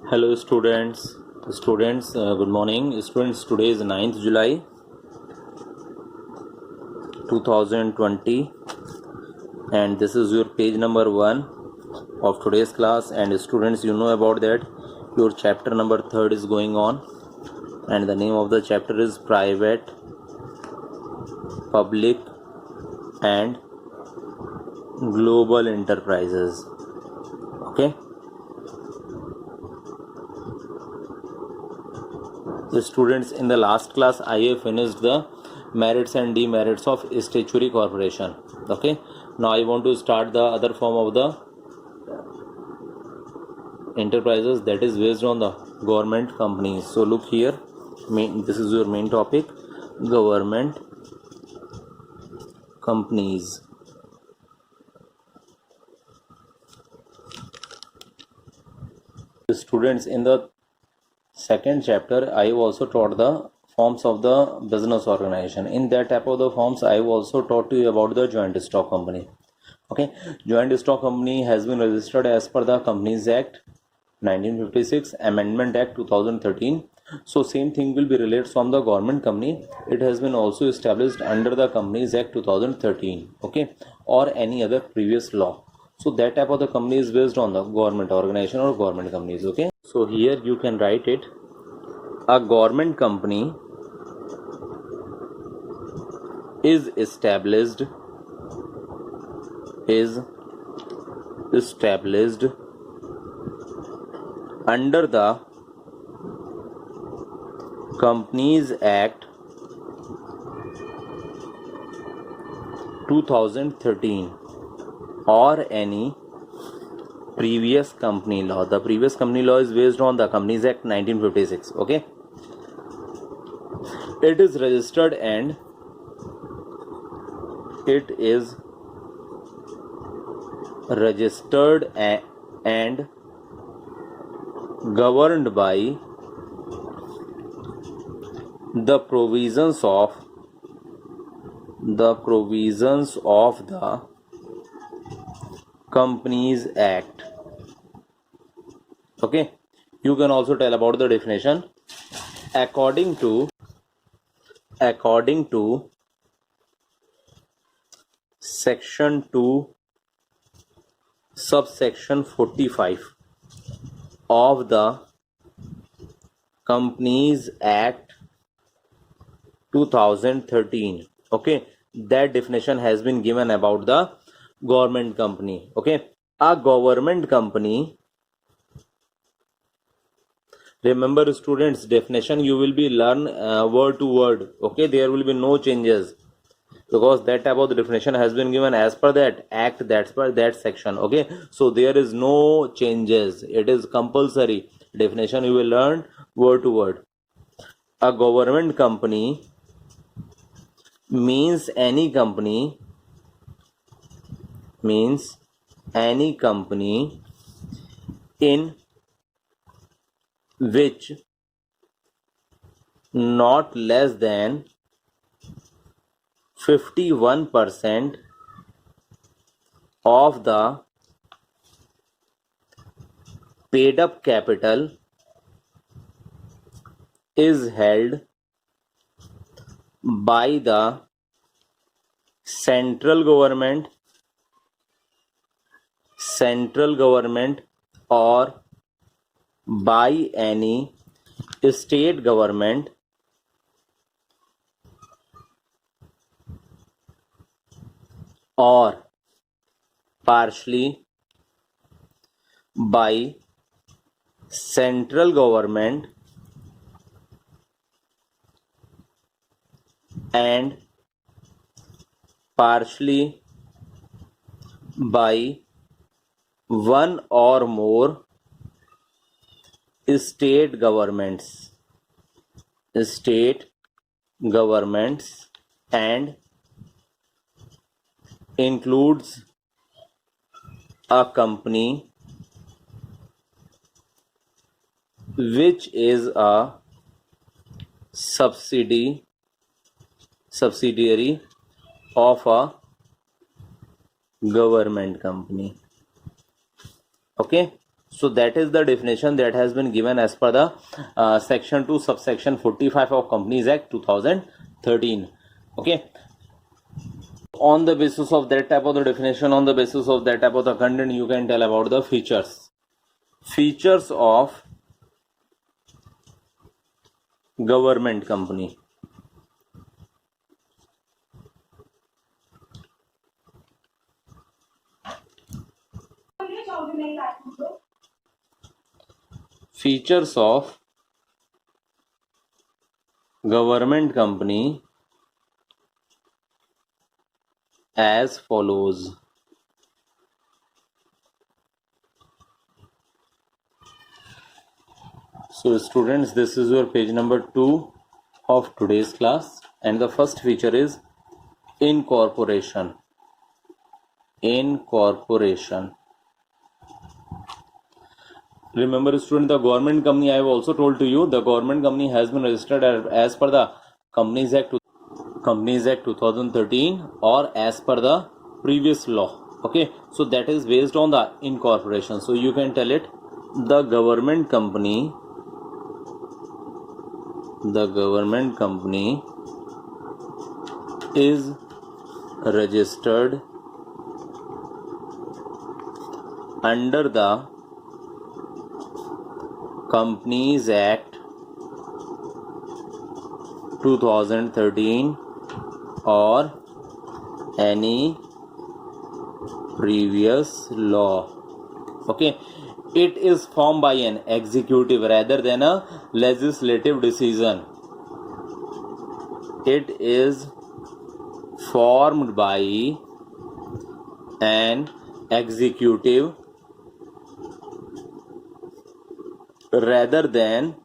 Hello students, good morning students. Today is 9th July 2020 and this is your page number 1 of today's class. And students, you know about that your chapter number 3rd is going on, and the name of the chapter is private, public and global enterprises. Okay, the students, in the last class I have finished the merits and demerits of statutory corporation. Okay, now I want to start the other form of the enterprises, that is based on the government companies. So look here, this is your main topic, government companies. The students, in the second chapter I have also taught the forms of the business organization. In that type of the forms I have also taught you about the joint stock company. Okay, joint stock company has been registered as per the Companies Act 1956, Amendment Act 2013. So same thing will be related from the government company. It has been also established under the Companies Act 2013. Okay, or any other previous law. So that type of the company is based on the government organization or government companies. Okay, so here you can write it. A government company is established under the Companies Act 2013 or any previous company law. The previous company law is based on the Companies Act 1956. Okay, it is registered and governed by the provisions of the Companies Act. Okay, you can also tell about the definition. According to section 2 subsection 45 of the Companies Act 2013. Okay, that definition has been given about the government company. Okay, a government company, remember students, definition you will be learn word to word. Okay, there will be no changes because that type of the definition has been given as per that act, that's per that section. Okay, so there is no changes, it is compulsory definition you will learn word to word. A government company means any company in which not less than 51% of the paid up capital is held by the central government or by any state government or partially by central government and partially by one or more state governments and includes a company which is a subsidiary of a government company. Okay, So that is the definition that has been given as per the section 2 subsection 45 of Companies Act 2013. Okay, on the basis of that type of the definition, on the basis of that type of the content, you can tell about the features of government company. Features of government company as follows. So students, this is your page number 2 of today's class, and the first feature is incorporation. Remember student, the government company, I have also told to you, the government company has been registered as per the Companies Act 2013 or as per the previous law. Okay, so that is based on the incorporation. So you can tell it, the government company is registered under the Companies Act 2013 or any previous law. Okay, it is formed by an executive rather than a legislative decision. It is formed by an executive rather than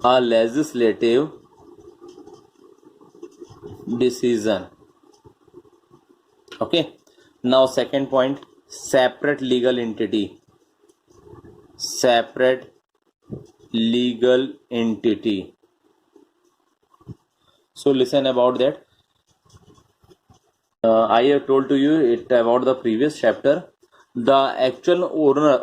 a legislative decision. Okay, now second point, separate legal entity. So listen about that. I have told to you it about the previous chapter. The actual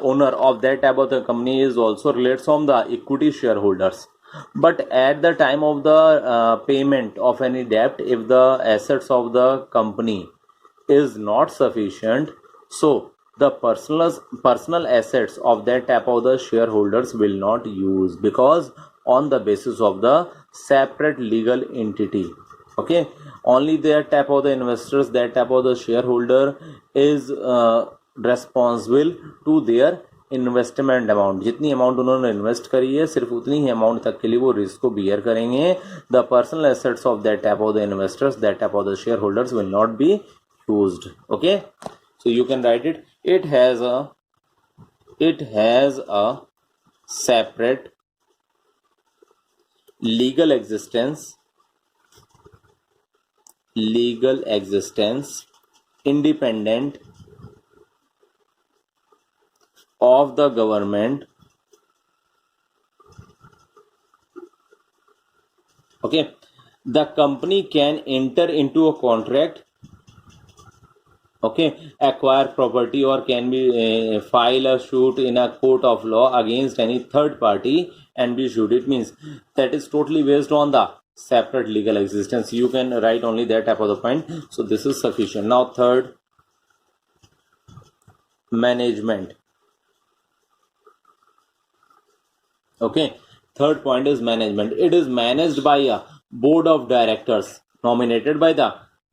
owner of that type of the company is also related from the equity shareholders. But at the time of the payment of any debt, if the assets of the company is not sufficient, so the personal assets of that type of the shareholders will not use, because on the basis of the separate legal entity. Okay, only that type of the investors, that type of the shareholder is responsible to their investment amount. जितनी amount उन्होंने invest करी है सिर्फ उतनी ही amount तक के लिए वो रिस्क को बियर करेंगे. The personal assets of that type of the investors, that type of the share holders will not be used. Okay, so you can write it. It has a separate legal existence independent of the government. Okay, the company can enter into a contract, okay, acquire property, or can be file a suit in a court of law against any third party and be sued. It means that is totally based on the separate legal existence. You can write only that type of the point. So this is sufficient. Now third, management. Okay, third point is management. It is managed by a board of directors nominated by the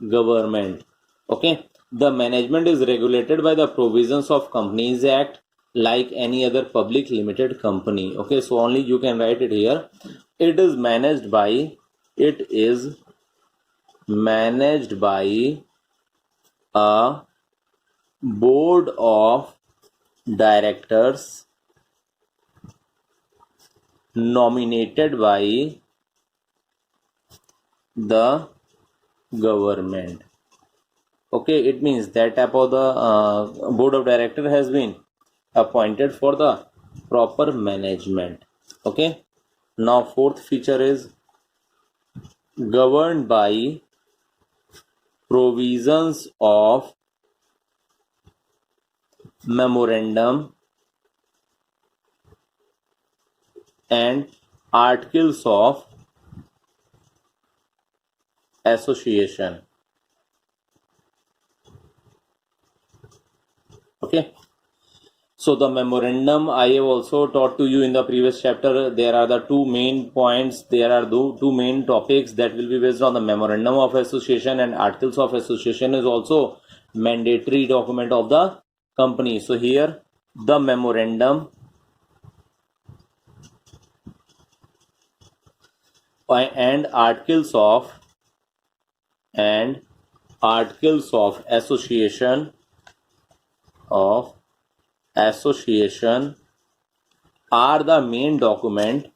government. Okay, the management is regulated by the provisions of Companies Act like any other public limited company. Okay, so only you can write it here. It is managed by a board of directors nominated by the government. Okay, it means that type of the board of director has been appointed for the proper management. Okay, now fourth feature is governed by provisions of memorandum and articles of association. Okay, so the memorandum I have also taught to you in the previous chapter. There are the two main points, there are the two main topics that will be based on the memorandum of association, and articles of association is also mandatory document of the company. So here the memorandum and articles of association are the main document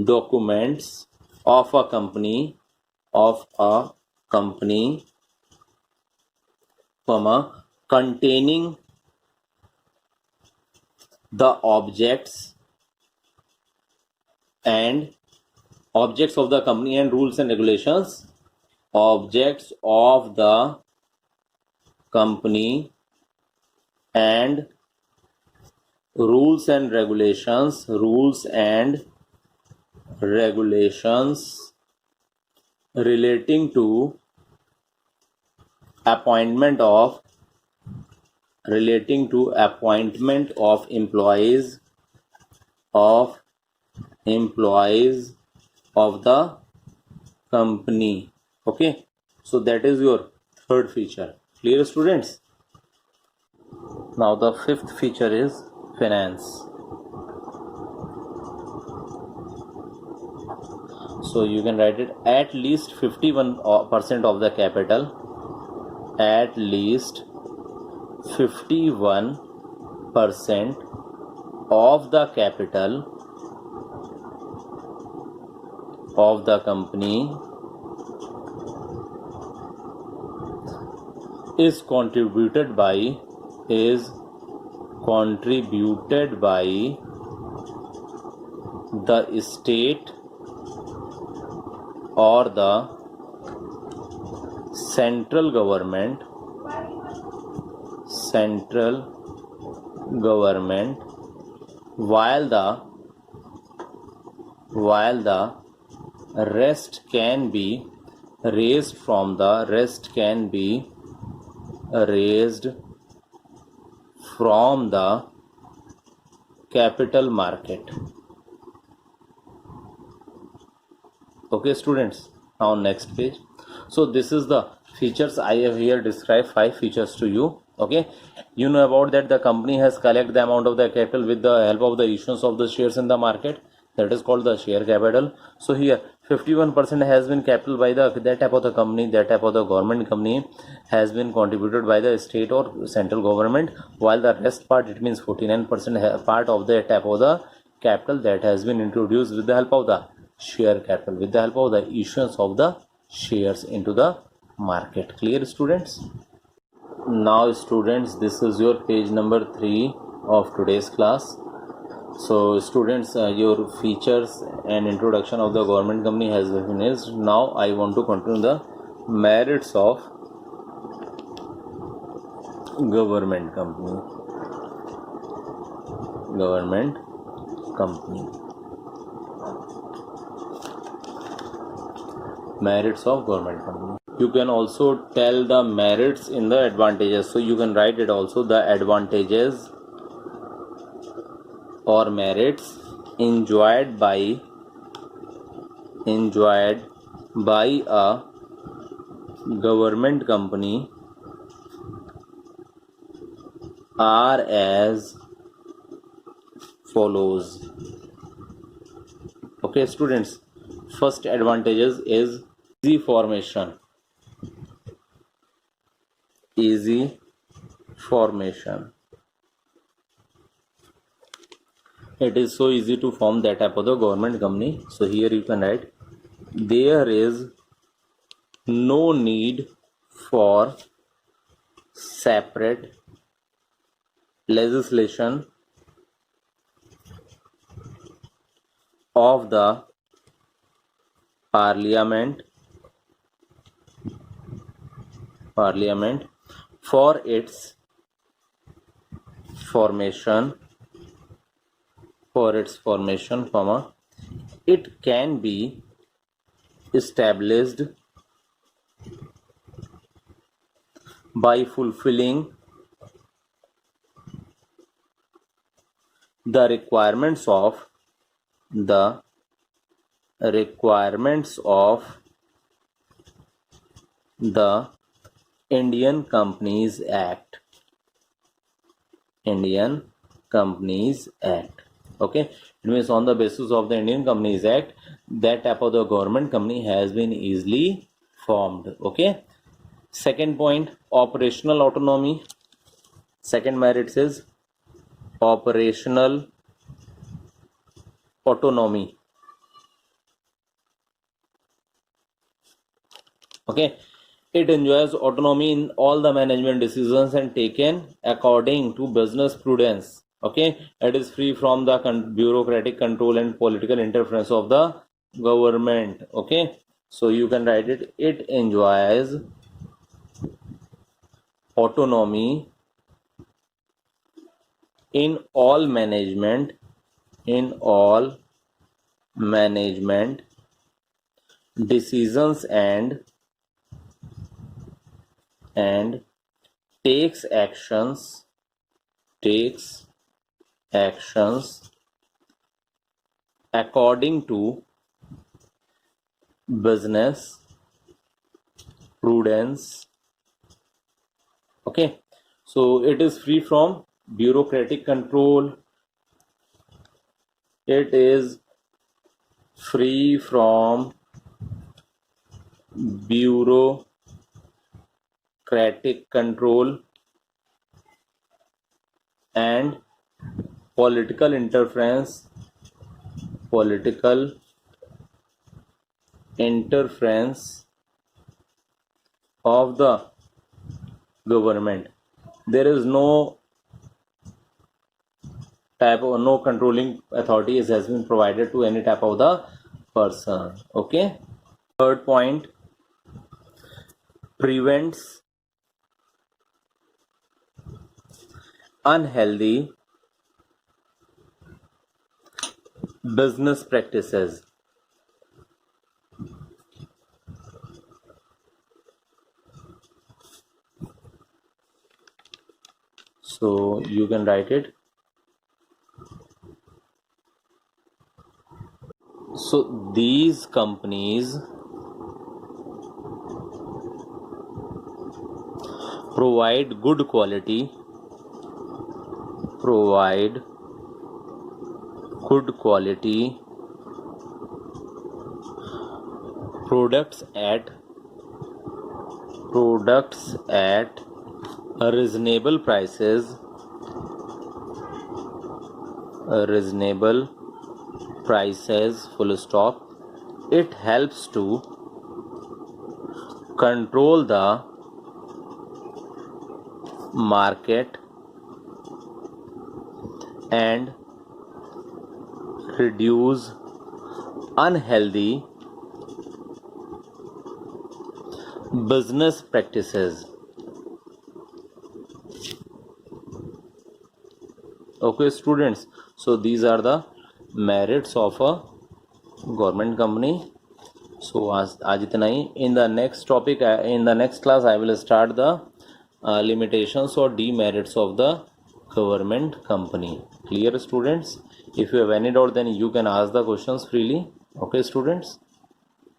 documents of a company containing the objects of the company and rules and regulations. Objects of the company and rules and regulations relating to appointment of employees of the company. Okay, so that is your third feature. Clear, students? Now the fifth feature is finance. So you can write it at least 51% of the capital. At least 51% of the capital of the company is contributed by the state or the central government while the rest can be raised from the capital market. Okay, students, now next page. So this is the features. I have here described 5 features to you. Okay, you know about that the company has collected the amount of the capital with the help of the issuance of the shares in the market. That is called the share capital. So here 51% has been capital by that type of the company, that type of the government company has been contributed by the state or central government, while the rest part, it means 49% part of the type of the capital that has been introduced with the help of the share capital, with the help of the issuance of the shares into the market. Clear, students? Now students, this is your page number 3 of today's class. So students, your features and introduction of the government company has been finished. Now I want to continue the merits of government company. Merits of government company. You can also tell the merits in the advantages. So you can write it also, the advantages or merits enjoyed by a government company are as follows. Okay, students, first advantages is easy formation. It is so easy to form that type of the government company. So here you can write, there is no need for separate legislation of the parliament Parliament for its formation, comma, it can be established by fulfilling the requirements of the Indian Companies Act. Okay, it means on the basis of the Indian Companies Act, that type of the government company has been easily formed. Okay, second point, operational autonomy. Second merit is operational autonomy. Okay, it enjoys autonomy in all the management decisions and taken according to business prudence. Okay, it is free from the bureaucratic control and political interference of the government. Okay, so you can write it. It enjoys autonomy in all management decisions and takes actions according to business prudence. Okay, so it is free from bureaucratic control. It is free from bureaucratic control and political interference of the government. There is no controlling authorities has been provided to any type of the person. Okay, third point, prevents unhealthy business practices. So you can write it. So these companies provide good quality products at reasonable prices, full stop. It helps to control the market and reduce unhealthy business practices. Okay students, so these are the merits of a government company. So आज इतना ही. In the next topic, in the next class, I will start the limitations or demerits of the government company. Clear students? If you have any doubt, then you can ask the questions freely. Okay students.